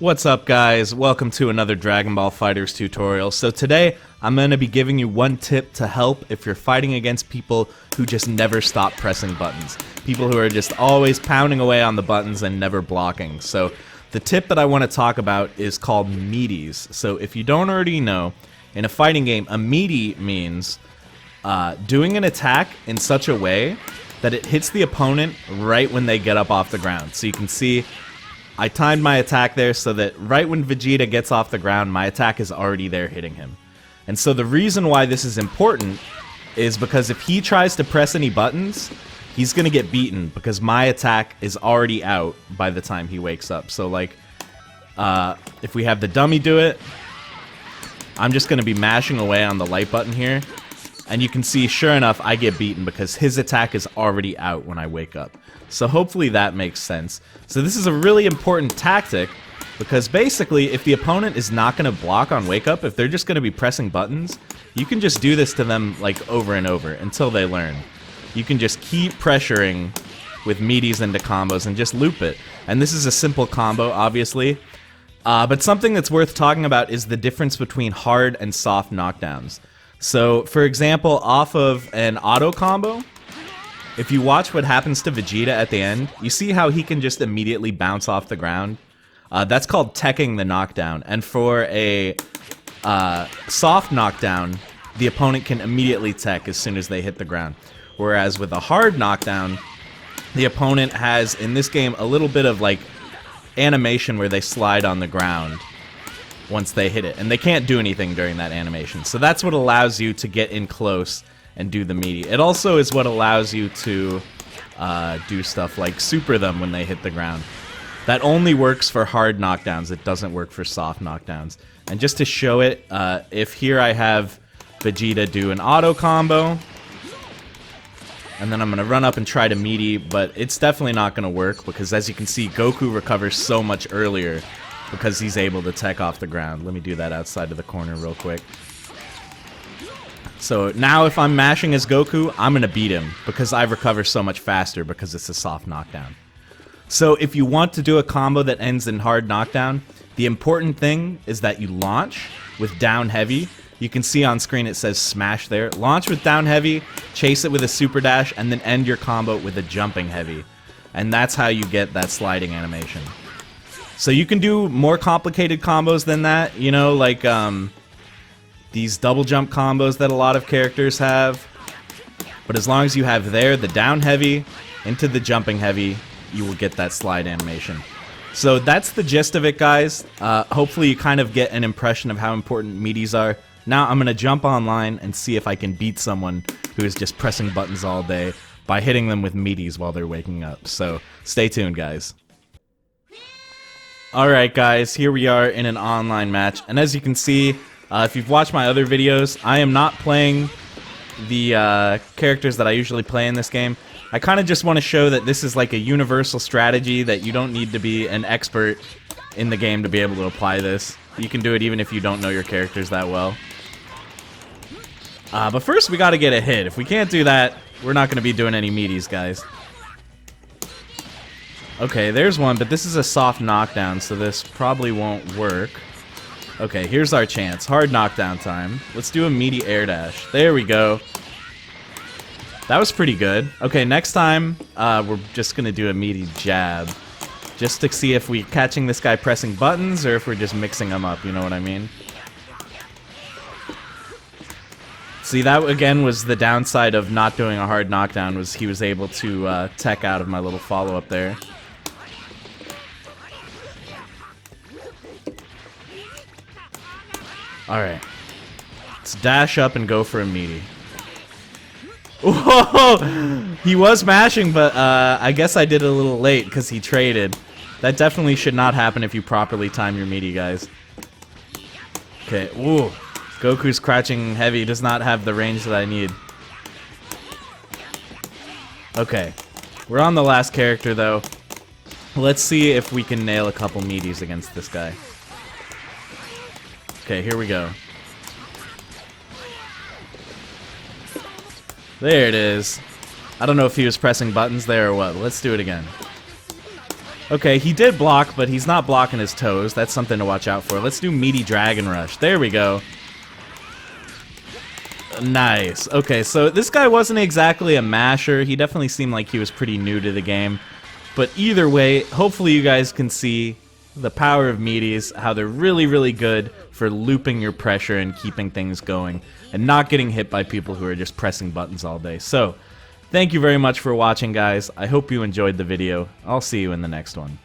What's up, guys? Welcome to another Dragon Ball FighterZ tutorial. So today, I'm going to be giving you one tip to help if you're fighting against people who just never stop pressing buttons. People who are just always pounding away on the buttons and never blocking. So the tip that I want to talk about is called Meaties. So if you don't already know, in a fighting game, a meaty means doing an attack in such a way that it hits the opponent right when they get up off the ground. So you can see I timed my attack there so that right when Vegeta gets off the ground, my attack is already there hitting him. And so the reason why this is important is because if he tries to press any buttons, he's going to get beaten because my attack is already out by the time he wakes up. So like, if we have the dummy do it, I'm just going to be mashing away on the light button here. And you can see, sure enough, I get beaten because his attack is already out when I wake up. So hopefully that makes sense. So this is a really important tactic because basically if the opponent is not going to block on wake up, if they're just going to be pressing buttons, you can just do this to them like over and over until they learn. You can just keep pressuring with meaties into combos and just loop it. And this is a simple combo, obviously. But something that's worth talking about is the difference between hard and soft knockdowns. So, for example, off of an auto combo, if you watch what happens to Vegeta at the end, you see how he can just immediately bounce off the ground? That's called teching the knockdown. And for a soft knockdown, the opponent can immediately tech as soon as they hit the ground. Whereas with a hard knockdown, the opponent has, in this game, a little bit of like animation where they slide on the ground once they hit it, and they can't do anything during that animation. So that's what allows you to get in close and do the meaty. It also is what allows you to do stuff like super them when they hit the ground. That only works for hard knockdowns. It doesn't work for soft knockdowns. And just to show it, if here I have Vegeta do an auto combo, and then I'm going to run up and try to meaty, but it's definitely not going to work because as you can see, Goku recovers so much earlier because he's able to tech off the ground. Let me do that outside of the corner real quick. So now if I'm mashing as Goku, I'm going to beat him because I recover so much faster because it's a soft knockdown. So if you want to do a combo that ends in hard knockdown, the important thing is that you launch with down heavy. You can see on screen it says smash there. Launch with down heavy, chase it with a super dash, and then end your combo with a jumping heavy. And that's how you get that sliding animation. So you can do more complicated combos than that, you know, like these double jump combos that a lot of characters have. But as long as you have there the down heavy into the jumping heavy, you will get that slide animation. So that's the gist of it, guys. Hopefully you kind of get an impression of how important meaties are. Now I'm going to jump online and see if I can beat someone who is just pressing buttons all day by hitting them with meaties while they're waking up. So stay tuned, guys. Alright guys, here we are in an online match, and as you can see, if you've watched my other videos, I am not playing the characters that I usually play in this game. I kind of just want to show that this is like a universal strategy, that you don't need to be an expert in the game to be able to apply this. You can do it even if you don't know your characters that well. But first we gotta get a hit. If we can't do that, we're not going to be doing any meaties, guys. Okay, there's one, but this is a soft knockdown, so this probably won't work. Okay, here's our chance. Hard knockdown time. Let's do a meaty air dash. There we go. That was pretty good. Okay, next time, we're just gonna do a meaty jab. Just to see if we're catching this guy pressing buttons, or if we're just mixing them up, you know what I mean? See, that again was the downside of not doing a hard knockdown, was he was able to tech out of my little follow-up there. Alright. Let's dash up and go for a meaty. Whoa! He was mashing, but I guess I did it a little late because he traded. That definitely should not happen if you properly time your meaty, guys. Okay, ooh. Goku's crouching heavy does not have the range that I need. Okay. We're on the last character, though. Let's see if we can nail a couple meaties against this guy. Okay, here we go. There it is. I don't know if he was pressing buttons there or what. Let's do it again. Okay, he did block, but he's not blocking his toes. That's something to watch out for. Let's do Meaty Dragon Rush. There we go. Nice. Okay, so this guy wasn't exactly a masher. He definitely seemed like he was pretty new to the game. But either way, hopefully you guys can see the power of Meaties, how they're really, really good for looping your pressure and keeping things going, and not getting hit by people who are just pressing buttons all day. So, thank you very much for watching, guys. I hope you enjoyed the video. I'll see you in the next one.